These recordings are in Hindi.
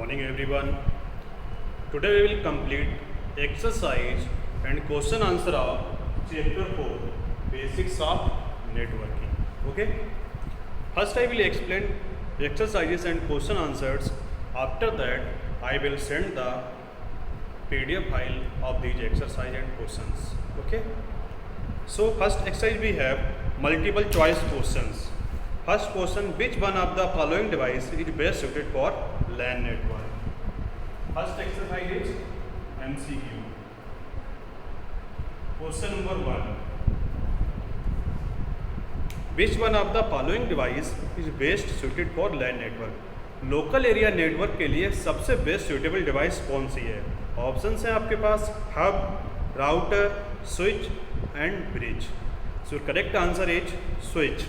morning everyone. Today we will complete exercise and question answer of chapter 4 basics of networking. Okay. First I will explain exercises and question answers. After that I will send the PDF file of these exercise and questions. Okay. So first exercise we have multiple choice questions. First question, which one of the following device is best suited for LAN network? First exercise is MCQ. Question number 1. Which one of the following device is best suited for LAN network? Local area network के लिए सबसे बेस्ट सुटेबल डिवाइस कौन सी है? ऑप्शंस हैं आपके पास hub, router, switch and bridge. So correct answer is switch.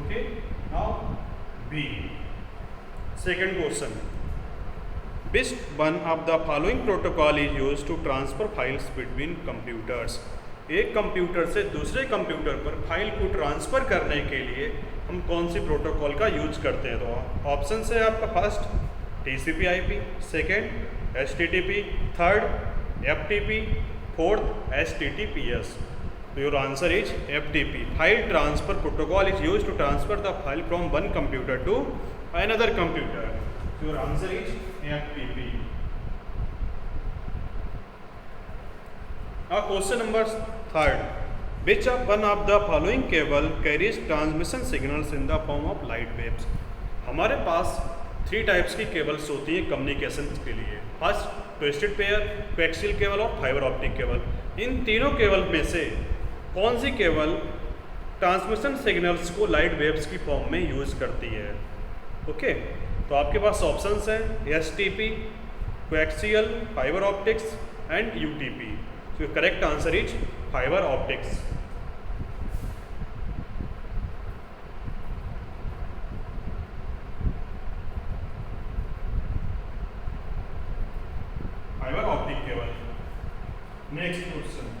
Okay, now B. Second question. Which one of the following protocol is used to transfer files between computers? एक कंप्यूटर से दूसरे कंप्यूटर पर फाइल को ट्रांसफ़र करने के लिए हम कौन सी प्रोटोकॉल का यूज करते हैं? तो ऑप्शन है आपका first TCP/IP, second HTTP, third FTP, fourth HTTPS. So your answer is FTP. File transfer protocol is used to transfer the file from one computer to another computer. So your answer is FTP. Now question number third. Which of one of the following cable carries transmission signals in the form of light waves? हमारे पास 3 टाइप्स की केबल्स होती हैं कम्युनिकेशन के लिए. First twisted pair, coaxial cable और फाइबर ऑप्टिक केबल. इन तीनों केबल में से कौन सी केबल ट्रांसमिशन सिग्नल्स को लाइट वेव्स की फॉर्म में यूज़ करती है? ओके, तो आपके पास ऑप्शंस हैं STP, coaxial, fibre optics and UTP. तो correct answer is fibre optics. Fibre optic cable. Next question.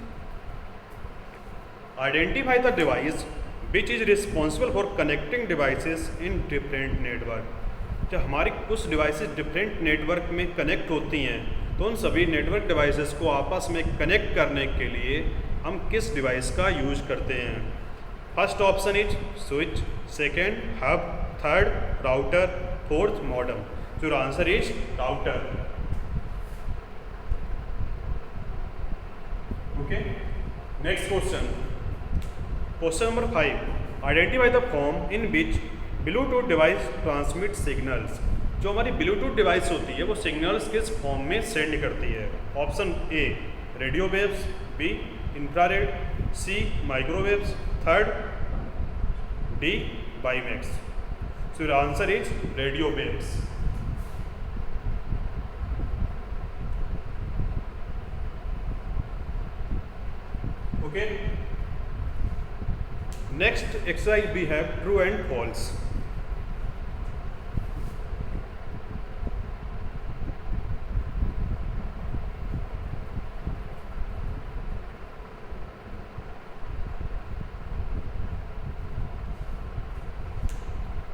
Identify the device which is responsible for connecting devices in different network. जब हमारी कुछ डिवाइसेस डिफरेंट नेटवर्क में कनेक्ट होती हैं तो उन सभी नेटवर्क डिवाइसेस को आपस में कनेक्ट करने के लिए हम किस डिवाइस का यूज करते हैं? First option is switch, second hub, third router, fourth modem. तो answer is router. Okay, next question. Question number 5. Identify the form in which Bluetooth device transmits signals. जो हमारी Bluetooth डिवाइस होती है वो सिग्नल्स किस फॉर्म में सेंड करती है? Option A radio waves, B infrared, C microwaves, third D WiMAX. So your answer is radio waves. Okay, next exercise we have true and false.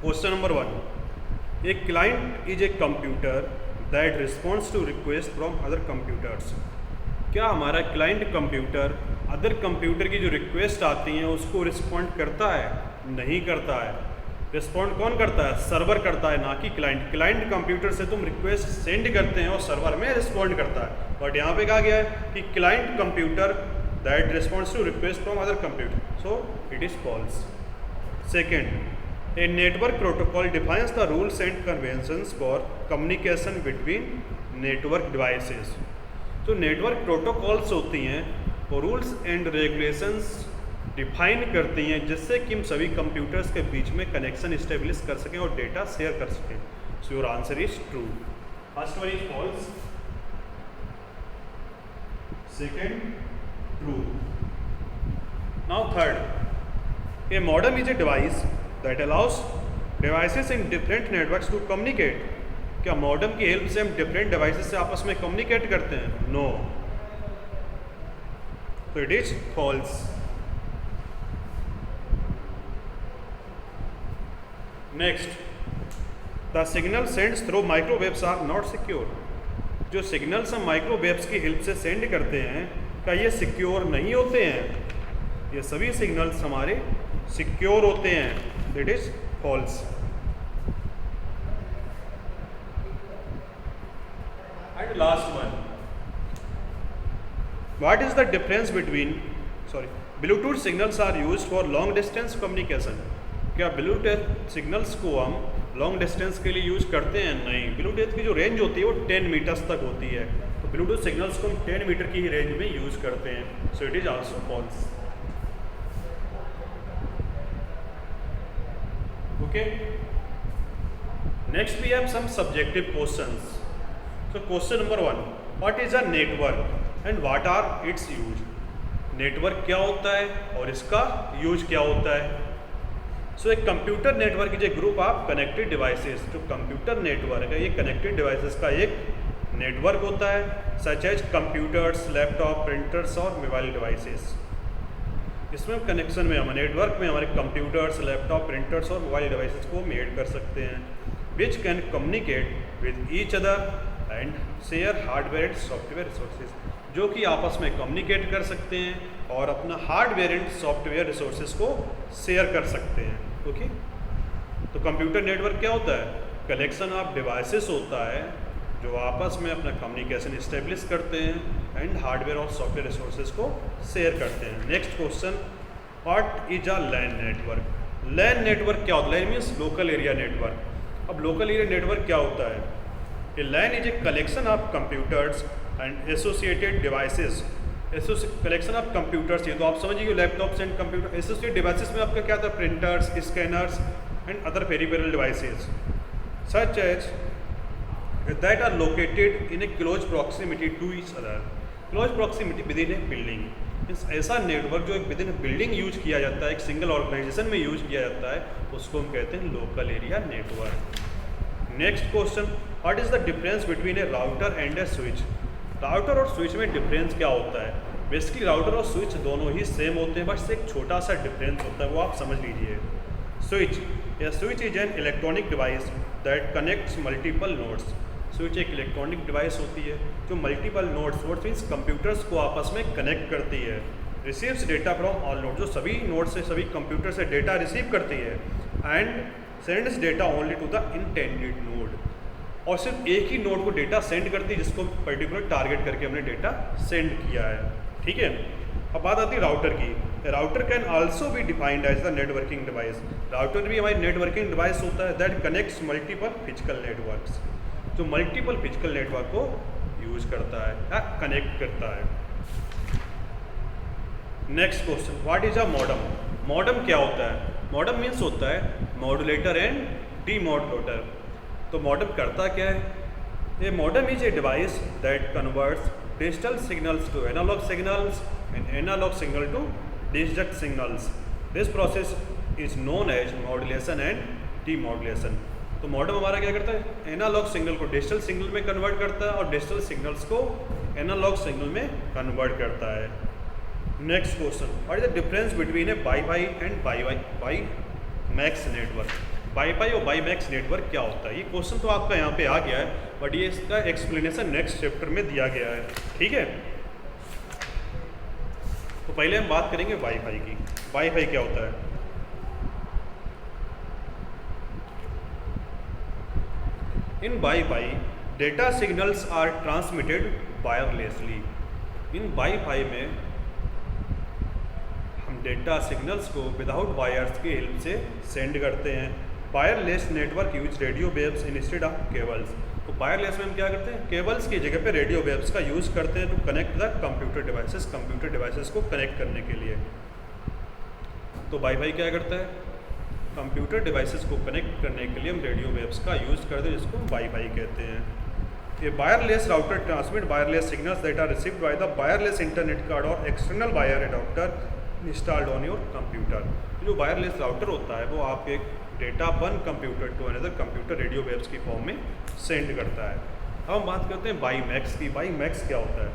Question number 1. A client is a computer that responds to requests from other computers. क्या हमारा क्लाइंट कंप्यूटर अदर कंप्यूटर की जो रिक्वेस्ट आती हैं उसको रिस्पॉन्ड करता है? नहीं करता है. रिस्पॉन्ड कौन करता है? सर्वर करता है, ना कि क्लाइंट. क्लाइंट कंप्यूटर से तुम रिक्वेस्ट सेंड करते हैं और सर्वर में रिस्पॉन्ड करता है. बट यहाँ पे कहा गया है कि client computer that responds to request from other computer. So it is false. Second, a network protocol defines the rules and conventions for communication between network devices. तो नेटवर्क प्रोटोकॉल्स होती हैं वो रूल्स एंड रेगुलेशंस डिफाइन करती हैं जिससे कि हम सभी कंप्यूटर्स के बीच में कनेक्शन इस्टेब्लिश कर सकें और डेटा शेयर कर सकें. So your answer is true. First one is false, second true. Now third, a modem is a device that allows devices in different networks to communicate. क्या मॉडेम की हेल्प से हम डिफरेंट डिवाइसेस से आपस में कम्युनिकेट करते हैं? नो. तो it is false. Next, the signal sends through microwaves are not secure. जो सिग्नल्स हम माइक्रोवेव्स की हेल्प से सेंड करते हैं, क्या ये सिक्योर नहीं होते हैं? ये सभी सिग्नल्स हमारे सिक्योर होते हैं। That is false. And last one, what is the difference between Bluetooth signals are used for long distance communication. क्या ब्लूटूथ सिग्नल्स को हम लॉन्ग डिस्टेंस के लिए यूज करते हैं? नहीं। ब्लूटूथ की जो रेंज होती है वो 10 मीटर्स तक होती है, तो ब्लूटूथ सिग्नल्स को हम 10 मीटर की ही रेंज में यूज करते हैं। So it is also false. Okay, next we have some subjective questions. So question number 1, what is a network and what are its use. Network क्या होता है और इसका यूज क्या होता है? सो एक computer network is a group of connected devices. जो कंप्यूटर नेटवर्क है ये कनेक्टेड डिवाइसेस का एक नेटवर्क होता है, such as computers, laptop, printers और मोबाइल डिवाइसेस। इसमें कनेक्शन में हम नेटवर्क में हमारे कंप्यूटर्स, लैपटॉप, प्रिंटर्स और मोबाइल डिवाइसेस को मेड कर सकते हैं, which can communicate with each other and share hardware and software resources. जो कि आपस में कम्युनिकेट कर सकते हैं और अपना हार्डवेयर एंड सॉफ्टवेयर रिसोर्सेज को शेयर कर सकते हैं। ओके, तो कंप्यूटर नेटवर्क क्या होता है? कलेक्शन ऑफ डिवाइसेस होता है जो आपस में अपना कम्युनिकेशन इस्टेब्लिश करते हैं एंड हार्डवेयर और सॉफ्टवेयर रिसोर्सेज को शेयर करते हैं। Next question, what is a LAN network. LAN network क्या होता है? LAN means local area network. अब लोकल एरिया नेटवर्क क्या होता है? A LAN is a collection of computers and associated devices. Collection of computers, ये तो आप समझिए laptops and computer. Associated devices में आपका क्या था? Printers, scanners and other peripheral devices such as that are located in a close proximity to each other. Close proximity within a building. ऐसा नेटवर्क जो एक विद इन बिल्डिंग यूज किया जाता है, एक सिंगल ऑर्गेनाइजेशन में यूज किया जाता है, उसको हम कहते हैं local area network. Next question, what is the difference between A router and A switch. Router और स्विच में डिफरेंस क्या होता है? बेसिकली राउटर और स्विच दोनों ही सेम होते हैं, बस एक छोटा सा डिफरेंस होता है, वो आप समझ लीजिए। स्विच, या switch is an electronic device that connects multiple nodes. Switch एक इलेक्ट्रॉनिक डिवाइस होती है जो मल्टीपल नोड्स मीन्स कंप्यूटर्स को आपस में कनेक्ट करती है। Receives data from all node, जो सभी नोड से, सभी कंप्यूटर से डेटा रिसीव करती है, and sends data only to the intended node. और सिर्फ एक ही नोड को डेटा सेंड करती है जिसको पर्टिकुलर टारगेट करके हमने डेटा सेंड किया है। ठीक है, अब बात आती है राउटर की। Router can also be defined as the networking device. Router भी हमारी नेटवर्किंग डिवाइस होता है that connects multiple physical networks, जो मल्टीपल फिजिकल नेटवर्क को यूज करता है या कनेक्ट करता है। Next question, what is a modem. Modem क्या होता है? मॉडम मीन्स होता है मॉड्यूलेटर एंड डीमॉड्यूलेटर। तो मॉडम करता क्या है? A modem is a device that converts digital signals to analogue signals and analog signal to digital signals. This process is known as modulation and demodulation. तो मॉडम हमारा क्या करता है? एनालॉग सिग्नल को डिजिटल सिग्नल में कन्वर्ट करता है और डिजिटल सिग्नल्स को एनालॉग सिग्नल में कन्वर्ट करता है। Next question, what is the difference between a WiFi and WiMAX network. WiFi और वाई मैक्स नेटवर्क क्या होता है? ये क्वेश्चन तो आपका यहाँ पे आ गया है, बट ये इसका एक्सप्लेनेशन नेक्स्ट चैप्टर में दिया गया है। ठीक है, तो पहले हम बात करेंगे वाईफाई की। वाईफाई क्या होता है? In wifi data signals are transmitted wirelessly. इन वाईफाई में हम डेटा सिग्नल्स को विदाउट वायर्स की हेल्प से सेंड करते हैं। Wireless network use radio waves instead of cables. तो वायरलेस में हम क्या करते हैं? केबल्स की जगह पे रेडियो वेव्स का यूज़ करते हैं to connect the computer devices को कनेक्ट करने के लिए। तो वाईफाई क्या करता है? कंप्यूटर डिवाइसेस को कनेक्ट करने के लिए हम रेडियो वेव्स का यूज़ करते हैं, जिसको वाईफाई कहते हैं। ये wireless router transmit wireless signals that are received by the wireless internet card और external wire adapter installed on your computer. जो वायरलेस राउटर होता है वो आपके एक data one computer to another computer radio waves की फॉर्म में सेंड करता है। अब हम बात करते हैं वाईमैक्स की। वाईमैक्स क्या होता है?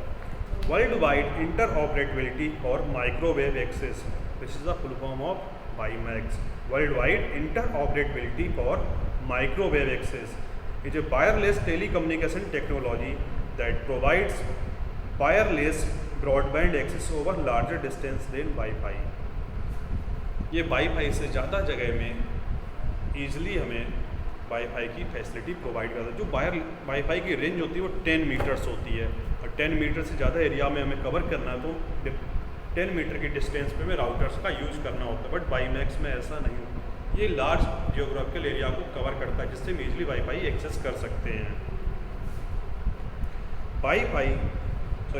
वर्ल्ड वाइड इंटर ऑपरेटेबिलिटी और microwave access. This is the full form of WiMAX. World wide interoperability for microwave access is a wireless telecommunication technology that provides wireless broadband access over larger distance than WiFi. ये वाईफाई से ज़्यादा जगह में ईजिली हमें वाईफाई की फैसिलिटी प्रोवाइड करता है। जो वाईफाई की रेंज होती है वो 10 मीटर्स होती है और 10 मीटर से ज़्यादा एरिया में हमें कवर करना है तो 10 मीटर की डिस्टेंस पे हमें राउटर्स का यूज़ करना होता है। बट वाईमैक्स में ऐसा नहीं होता, ये लार्ज जियोग्राफिकल एरिया को कवर करता है जिससे हम ईजिली वाईफाई एक्सेस कर सकते हैं।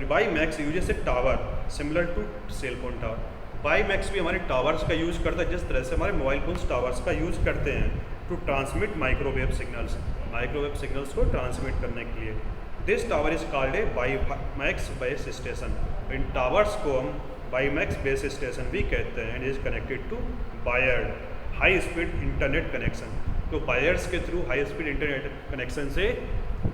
WiMAX uses a tower similar to cell phone tower. WiMAX भी हमारे टावर्स का यूज़ करता है जिस तरह से हमारे मोबाइल फोन्स टावर्स का यूज़ करते हैं टू ट्रांसमिट माइक्रोवेव सिग्नल्स को ट्रांसमिट करने के लिए। This tower is called a WiMAX base station. इन टावर्स को हम वाईमैक्स बेस स्टेशन भी कहते हैं and is connected to wired high speed internet connection. तो वायर्स के through high speed internet connection से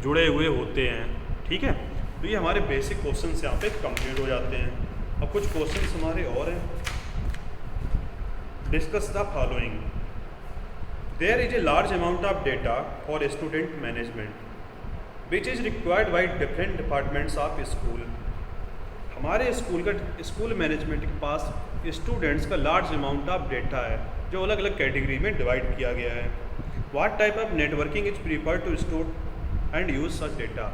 जुड़े हुए होते हैं। ठीक है, तो ये हमारे बेसिक क्वेश्चन यहाँ पे कंप्लीट हो जाते हैं। अब कुछ क्वेश्चन हमारे और हैं। Discuss the following. There is a large amount of data for student management which is required by different departments of school. हमारे स्कूल मैनेजमेंट के पास स्टूडेंट्स का लार्ज अमाउंट ऑफ डेटा है जो अलग अलग कैटेगरी में डिवाइड किया गया है। What type of networking is prefer to store and use such data.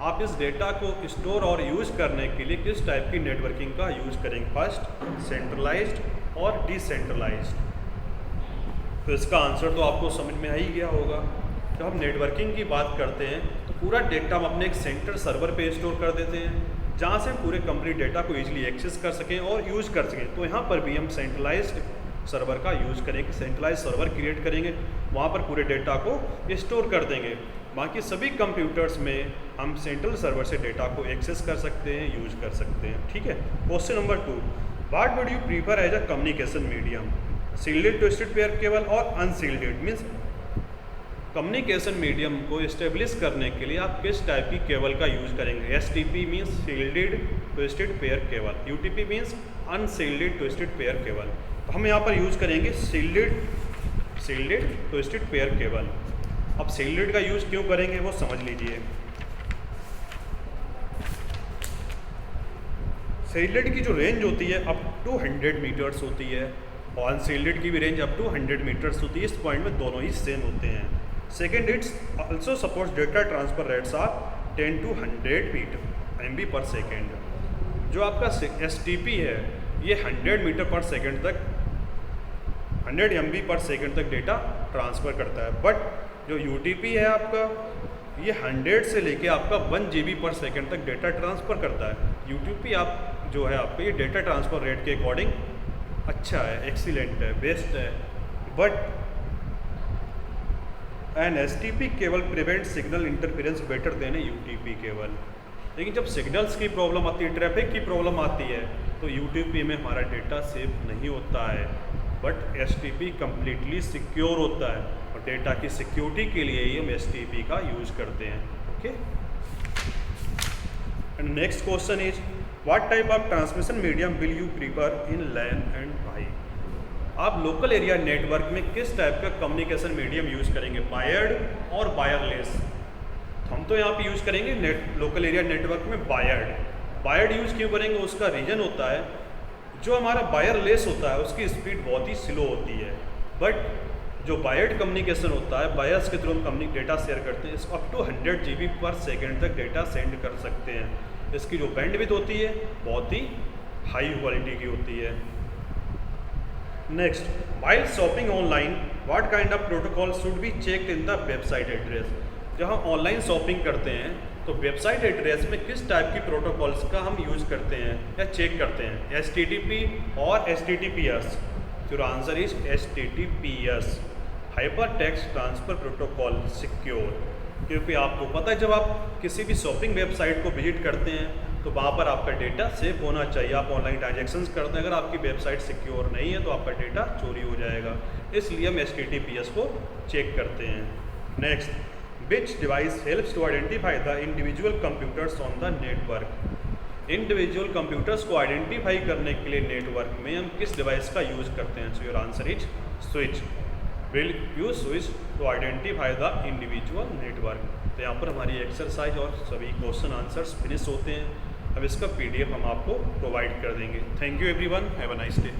आप इस डेटा को स्टोर और यूज़ करने के लिए किस टाइप की नेटवर्किंग का यूज़ करेंगे। फर्स्ट, सेंट्रलाइज्ड और डिसेंट्रलाइज्ड। तो इसका आंसर तो आपको समझ में आ ही गया होगा। जब हम नेटवर्किंग की बात करते हैं तो पूरा डेटा हम अपने एक सेंटर सर्वर पे स्टोर कर देते हैं जहाँ से हम पूरे कंप्लीट डेटा को ईजिली एक्सेस कर सकें और यूज़ कर सकें। तो यहाँ पर भी हम सेंट्रलाइज्ड सर्वर का यूज़ करेंगे, सेंट्रलाइज्ड सर्वर क्रिएट करेंगे, वहाँ पर पूरे डेटा को स्टोर कर देंगे। बाकी सभी कंप्यूटर्स में हम सेंट्रल सर्वर से डेटा को एक्सेस कर सकते हैं, यूज कर सकते हैं। ठीक है। Question number 2, what would you prefer as a communication medium, shielded twisted pair cable और अनसील्डेड। मीन्स कम्युनिकेशन मीडियम को इस्टेब्लिश करने के लिए आप किस टाइप की केबल का यूज़ करेंगे। STP means shielded twisted pair cable, UTP means unshielded twisted pair cable. तो हम यहाँ पर यूज़ करेंगे सील्डेड ट्विस्टेड पेयर केबल। अब सील्डेड का यूज़ क्यों करेंगे वो समझ लीजिए। सील्डेड की जो रेंज होती है अप टू 100 मीटर्स होती है और अनसील्डेड की भी रेंज अप टू 100 मीटर्स होती है। इस पॉइंट में दोनों ही सेम होते हैं। Second, it's also supports data transfer rates of 10 to 100 MB पर सेकेंड। जो आपका STP है ये 100 मीटर पर सेकेंड तक 100 MB पर सेकेंड तक डेटा ट्रांसफ़र करता है। बट जो UTP है आपका ये 100 से लेके आपका 1 GB पर सेकेंड तक डेटा ट्रांसफ़र करता है। UTP आप जो है आपका ये डेटा ट्रांसफ़र रेट के अकॉर्डिंग अच्छा है, एक्सीलेंट है, बेस्ट है। But an STP cable prevent signal interference better than a UTP cable. लेकिन जब सिग्नल्स की प्रॉब्लम आती है, ट्रैफिक की प्रॉब्लम आती है तो UTP में हमारा डेटा सेव नहीं होता है। बट STP कम्प्लीटली सिक्योर होता है और डेटा की सिक्योरिटी के लिए ही हम STP का यूज़ करते हैं। Okay. And next question is what type of transmission medium will you prefer in LAN and WAI। आप लोकल एरिया नेटवर्क में किस टाइप का कम्युनिकेशन मीडियम यूज़ करेंगे, वायर्ड और वायरलेस। हम तो यहाँ पे यूज़ करेंगे लोकल एरिया नेटवर्क में वायर्ड यूज़ क्यों करेंगे, उसका रीज़न होता है जो हमारा वायरलेस होता है उसकी स्पीड बहुत ही स्लो होती है। बट जो वायर्ड कम्युनिकेशन होता है वायर्स के थ्रू हम डेटा शेयर करते हैं, इसको अप टू 100 GB पर सेकेंड तक डेटा सेंड कर सकते हैं। इसकी जो बैंडविड्थ होती है बहुत ही हाई क्वालिटी की होती है। Next, while shopping online what kind of protocol should be checked in the website address. जब हम ऑनलाइन शॉपिंग करते हैं तो वेबसाइट एड्रेस में किस टाइप की प्रोटोकॉल्स का हम यूज़ करते हैं या चेक करते हैं, HTTP और HTTPS। तो answer is HTTPS, hyper text transfer protocol secure. क्योंकि आपको पता है जब आप किसी भी शॉपिंग वेबसाइट को विजिट करते हैं तो वहाँ पर आपका डेटा सेफ होना चाहिए। आप ऑनलाइन ट्रांजेक्शन्स करते हैं, अगर आपकी वेबसाइट सिक्योर नहीं है तो आपका डेटा चोरी हो जाएगा। इसलिए हम HTTPS को चेक करते हैं। Next, which device helps to identify the individual computers on the network. Individual computers को आइडेंटिफाई करने के लिए नेटवर्क में हम किस डिवाइस का यूज़ करते हैं। सो your answer is switch will use switch to identify the individual network। तो यहाँ पर हमारी एक्सरसाइज और सभी क्वेश्चन आंसर्स फिनिश होते हैं। अब इसका PDF हम आपको प्रोवाइड कर देंगे। Thank you everyone, have a nice day.